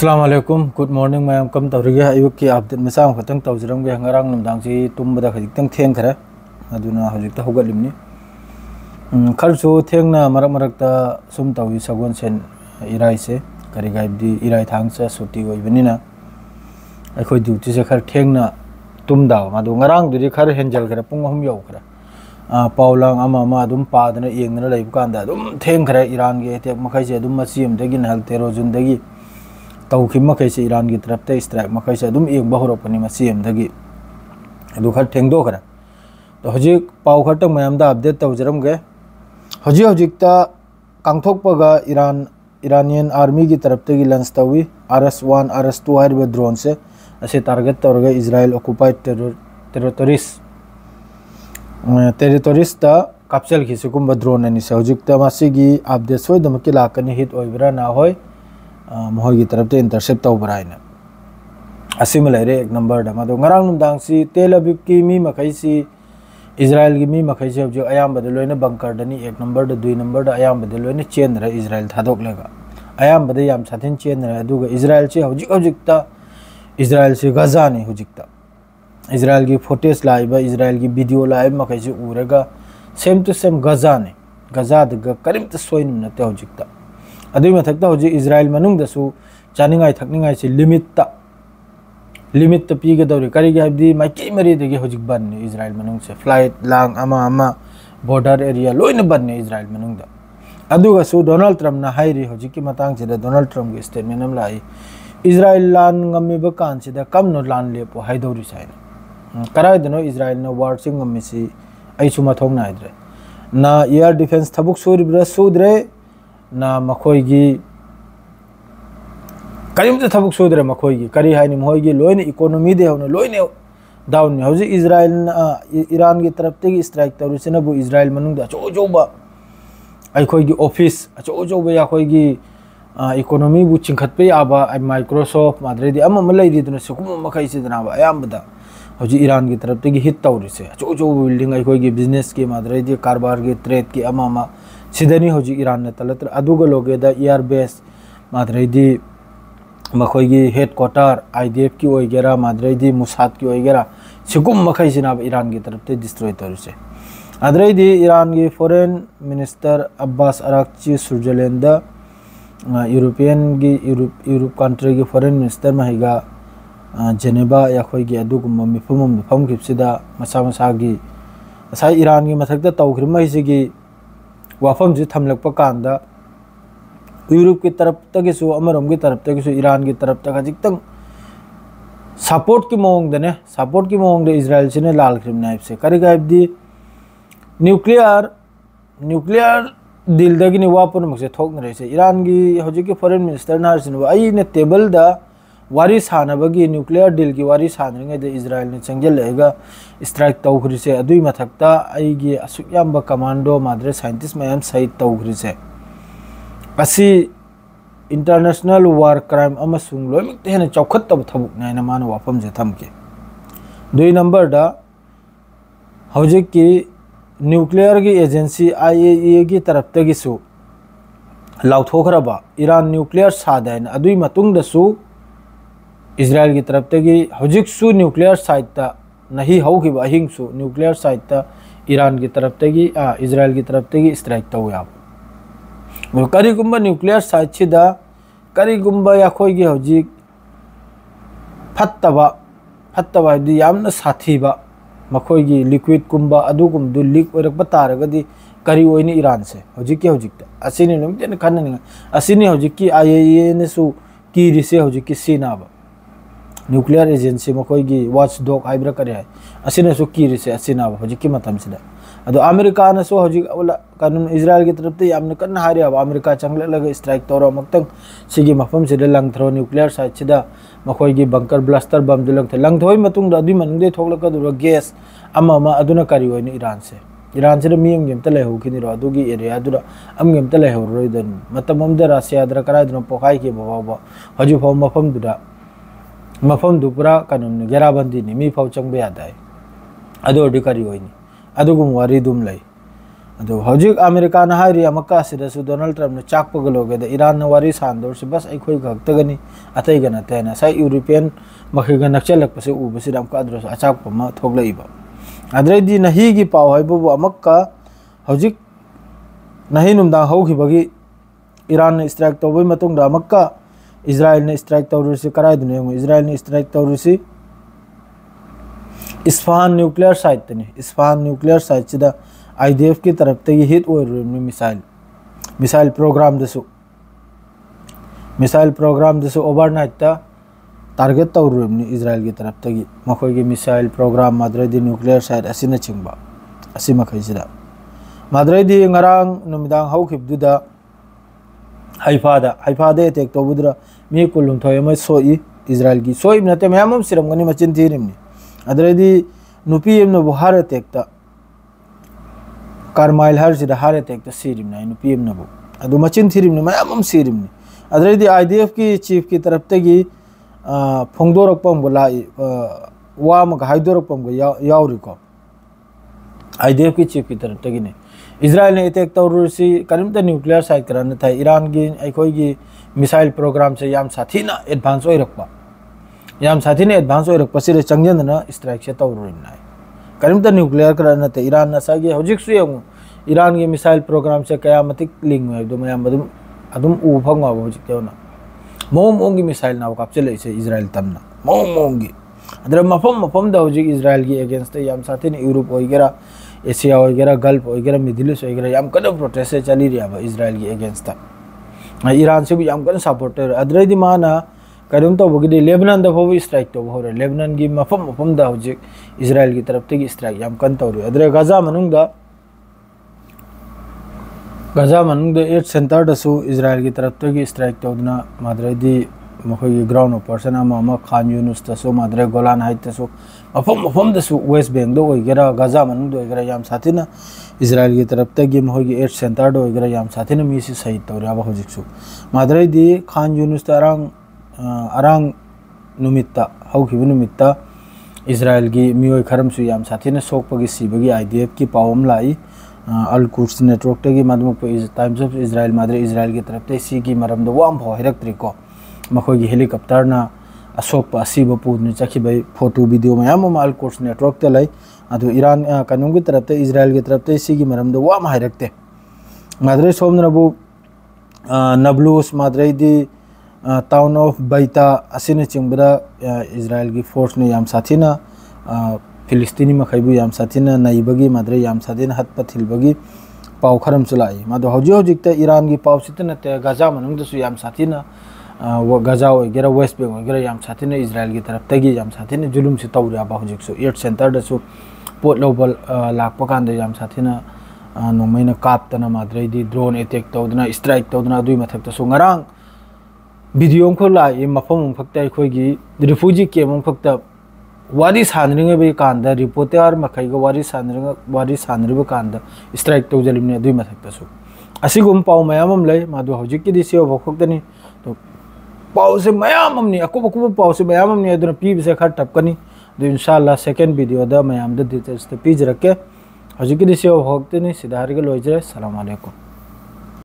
अस्सलाम वालेकुम good morning ma'am कम तौरगे अयुक की अपडेट मसा खतंग तौजरमगे ngarang numdang si tumbada khajitang theng khara aduna hojikta hogalimni kharchu thengna marak marakta sum tawi sagon sen irai se kari gaibdi irai thangcha suti oibenina akhoi duty se khar thengna tumda madu ngarang duri khar henjal khara pung ahum yau khara paulang ama adum padana yengna leibu kanda adum theng khara iran ge tek makhai se adum masiem dagi nal terojun dagi तौखिम मखैसे Iran की तरफ ते strike मखैसे अदुम एक बहुरपनी मसीम दगी अदु खर ठेंगदो खरा तो हजिक पाउ खट मयमदा अपडेट तौजरम गे हजिकता कांगथोकपगा इरानियन आर्मी की तरफ ते launch Tawi RS-1 RS-2 HYBE drone से असे टारगेट तौरगा इजराइल ऑक्युपाइड टेरिटोरीज ता कैप्चर की सिकुम ड्रोन अनि से हजिकता मासिगी अपडेट सोइदम की लाकनी हिट ओइबरा ना होय मोहर की तरफ से इंटरसेप्ट तौबरा है असीम लेरे एक नंबर दमा तो ngarang numdang si Tel Aviv की मी मखैसी इजराइल की मी मखैसी अब जो अयाम बदल लोइने बंकर दनी एक नंबर द दुई नंबर द अयाम बदल लोइने चेन रहा इजराइल थादोक लेगा अयाम बदल याम साथिन चेन रहा दुगा इजराइल से हजिकता इजराइल से गजा ने हजिकता इजराइल की फुटेज लाइव इजराइल की वीडियो लाइव मखैसी उरेगा सेम टू सेम गजा ने गजा दगा करीम सोइन नते हजिकता अदुई मथक्ता होजी इजराइल मनुंगदसु चानिंगाई थकनिंगाई से लिमिट पीगदौरी करिगे हाबदी माइकी मरी देगे होजिक बन्ने इजराइल मनुंग से फ्लाइट लांग अमा बॉर्डर एरिया लोइन बन्ने इजराइल मनुंगदा अदुगसु डोनाल्ड ट्रम्प ना हाइरी होजिकी मतंग से डोनाल्ड ट्रम्प के स्टेटमेंट अम लाई इजराइल लान ngamiba kan se da kamno lan lepo haidori saina karai deno Israel ना वार सिंग ngamiसी aisu mathong na idre ना एयर डिफेंस थबुक सूरब्रा सुद्रे ना मखोईगी करीमते थबुक सोदरे मखोईगी करी हाइनी मोईगी लोइने इकोनॉमी दे होने लोइने डाउन हौजी इजराइल ईरान की तरफ ते स्ट्राइक तरुसेना बु इजराइल मनुंग अचोबा अखोईगी ऑफिस अचोबा याखोईगी इकोनॉमी बु चिंखतपे याबा माइक्रोसॉफ्ट माद्रेदी अमम लैरिदुना सुकुम मखैसिदना अयामबदा हौजी ईरान की तरफ ते हिट तौरिसे अचोबा बिल्डिंग अखोईगी बिजनेस की माद्रेदी कारबार की ट्रेड की अमम सिदनी होजी ईरान ने तलत्र अदुग लोगेदा एयर बेस माद्रेदी मखोईगी हेडक्वार्टर IDF की ओइगेरा माद्रेदी मुसाद की ओइगेरा सिकुम मखैसिना ईरान की तरफ से डिस्ट्रॉय तरुसे अद्रेदी ईरान की foreign minister Abbas Araghchi Switzerland European की यूरोप कंट्री की फॉरेन मिनिस्टर महिगा जेनेवा याखोईगी अदुगुम मिफम किपसिदा मसा मसागी असा ईरान की मथकता तौख्रिमैसिगी वाफम से थमलक कांदा यूरोप की तरफ तक अमरोम की तरफ तक ईरान की तरफ तक हजिकतंग सपोर्ट की मौंगदने सपोर्ट की मौंग इजराइल से ने लाल क्रिम नाइफ से करिगाइबदी न्यूक्लियर डील दगी वापन मुझे थोकन रहे ईरान की हजिक फॉरेन मिनिस्टर नारसिन अने टेबल दा वारी सानबगी न्यूक्लियर डील की वारी सानरिंगैद इजराइल ने चंगेलगा स्ट्राइक तौखरिसे अदुई मथक्ता अइगी असुकयाम्ब कमांडो माद्रे साइंटिस्ट मैम सहित तौखरिसे असी इंटरनेशनल वार क्राइम अमसुंग लोइमते हेन चौखत्तब थबुक नायना मान वाफम जे थमके दुई नंबर दा हौजिक की न्यूक्लियर की एजेंसी IAEA की तरफ तगिसु लाउथोखरबा ईरान न्यूक्लियर सादाइन अदुई मतुंग दसु इजराइल की तरफ तगी हजिकसु न्यूक्लियर साइट ता नहीं होगी अहिंगसु न्यूक्लियर साइट ता ईरान की तरफ तगी इजराइल की तरफ तगी स्ट्राइक तौ याब करीगुम्बा न्यूक्लियर साइट सिदा करीगुम्बा याखोईगी हजिक फत्तबा दी यामना साथीबा मखोईगी लिक्विड कुम्बा अदुगुम दु लीक ओरकबा तारगदी करी ओइनी ईरान से हजिक हजिकता असिनी नमतेन खननिंग असिनी हजिक IAEA ने सु की Rise हजिक सीनाबा nuclear agency मखोईगी watch dog हाइब्रा करे है असिने सु की रिसे असिनाबा हजिक मतमसिदा अदो अमेरिका ने सु हजिक कानून इजराइल की तरफ ते यामन कन हारे अब अमेरिका चंगले लगे स्ट्राइक तौर मक्तंग सिगी मफम से लंगथ्रो न्यूक्लियर साइट सिदा मखोईगी बंकर ब्लास्टर बम दुलंग थे लंगथोय मतुंग दुई मनंगदे थोकलक दुर गैस अमा अदुना करी होइनी ईरान से मियम गेम तले होकिनी रो अदुगी एरिया दुरा अम गेम तले हो रोइदन मतम अमदा रशिया दरा कराय दुना पोखाई के बाबा हजु फौ मफम दुपुरा कानून घेराबंदी नि मी फौ चंग यादाय अदो करी होइनी अदुगुम वारी दुम लै अदो हौजिक अमेरिका ना हाइरि अमका सिदसु डोनाल्ड ट्रम्प ने चाकपगलोगे ईरान न वारी सानदोर से बस अखोई गक्तगनी अतैग नतेना साइ यूरोपियन मखिगा नक्चलकपसे उबसे दम काद्रस अचाकपमा थोगलइबा अद्रैदी नही की पाव हाइबो अमका हौजिक नही नुमदा हौखिबगी ईरान ने स्ट्राइक तौबई मतुंगदा अमका इजराइल ने स्ट्राइक तौरुसी कराइदुने इजराइल ने स्ट्राइक तौरुसी इस्फहान न्यूक्लियर साइट तनी इस्फहान न्यूक्लियर साइट सिदा IDF की तरफ ते हिट मिसाइल प्रोग्राम दसु ओवरनाइट ता टारगेट तौरुमनि इजराइल की तरफ तगी मखोय की मिसाइल प्रोग्राम माद्रैदी न्यूक्लियर साइट असिना चिंगबा असि मखैसिदा माद्रैदी ngarang नुमिदांग हौखिबदुदा हाइफादा अटैक तौबुद्रा मी कुलुम थोयम सोई इजराइल की सोई नते मयामम सिरमगनि मचिन थिरिमनि अद्रैदी नुपी एमनो बुहार अटैक ता कार्माइल हर सिदा हार अटैक ता सिरिमना नुपी एमनो बु अदु मचिन थिरिमनि मयामम सिरिमनि अद्रैदी IDF की चीफ की तरफ तगी फोंगदोरकपम बुलाई वाम हाइदोरकपम यावरिको IDF की चीफ की तरफ तगी ने इजराइल ने अटैक तौरुसी करिमता न्यूक्लियर साइट करन था ईरान की अखोई की मिसाइल प्रोग्राम से याम साथीना एडवांस ओइरकपा याम साथीना एडवांस ओइरकपसिरे चंगजनना स्ट्राइक से तौरुइनाय करिमता न्यूक्लियर करन था ईरान नसागे हौजिक सुयंग ईरान की मिसाइल प्रोग्राम से कयामतिक लिंक है दो मयाम अदुम उ फंगवा हौजिक तेवना मोम की मिसाइल ना कापचले से इजराइल तमना मोम की अदर मफम दा हौजिक इजराइल की अगेंस्ट याम साथीना यूरोप ओइगेरा एशिया वगैरह गल्फ वगैरह मिडिल ईस्ट वगैरह याम कन प्रोटेस्ट चली रही इजराइल की अगेंस्ट ईरान से भी याम कन सपोर्टर अद्रैदी माना करूम तौबगी लेबनान दाव स्ट्राइक तब हो लेबनान की मफम हौजिक इजराइल की तरफ तक स्ट्राइक याम कन तौर अद्रे गजा एड सेंटर दसु इजराइल की तरफ तक स्ट्राइक तौदना माद्रैदी मखोई ग्राउंड ऑपरेशन अमा खान यूनुस तसु माद्रे गोलान हाइट तसु मफम दसु वेस्ट बैंक दो ओइगेरा गजा मनुंग दो ओइगेरा याम साथीना इजराइल की तरफ तक मखोई एड सेंटर दो ओइगेरा याम साथीना मीसी शहीद तौराबा हौजिकसु माद्रैदी खान यूनुस अरांग नुमित्ता हौखिबु नुमित्ता इजराइल की मियोय खरमसु याम साथीना सोकपगी सिबगी IDF की पावम लाई अल कुर्स नेटवर्क तगी मादमुक टाइम्स ऑफ इजराइल माद्रे इजराइल की तरफ ते सी की मरम दो वाम भो हैरक्त्रिको मखोई हेलीकॉप्टर ना अशोक असीब पुदने चखिबै फोटो वीडियो मयाम अल कुर्स नेटवर्क ते लै अदु ईरान कानून की तरफ ते इजराइल की तरफ ते सी की मरम दो वाम हैरक्ते माद्रे सोमनबु नबलूस माद्रेदी टाउन ऑफ बैता असिने चिंबदा इजराइल की फोर्स ने याम साथीना फिलिस्तीनी मखैबु याम साथीना नैबगी माद्रे याम साथीना हतपथिलबगी पाव खरम चलाई मादो हौजिक ईरान की पाव सितनते गजा मनुंगदसु याम साथीना गजा वगैरह वेस्ट बैंक वगैरह याम साथीना इजराइल की तरफ तगी याम साथीना जुलुम से तौराबा हौजिकसु एड सेंटर दसु पोट लोबल लाकपा कांद याम साथीना नोमैना कापतना माद्रेदी ड्रोन अटैक तौदना स्ट्राइक तौदना दुई मथक्तसु ngarang वीडियो को लाई मफम फक्त अखोगी रिफ्यूजी कैम्प फक्त वारी सानरिंग कांद रिपोर्टर मखैग वारी सानरिब कांद स्ट्राइक तौजलिमने दुई मथक्तसु असिगुम पाव मयामम लै मादु हौजिकदी सेव भखक्तनी तो पाव से मयाममनी अकुब पाव से मयाममनी अदुना पीबसे खर टपकनी दो इंशाल्लाह सेकंड वीडियो दा मयाम द डिटेल्स ते पीजरके हौजिकदी सेव भखक्तनी सिदारगे लोइजरे अस्सलाम वालेकुम।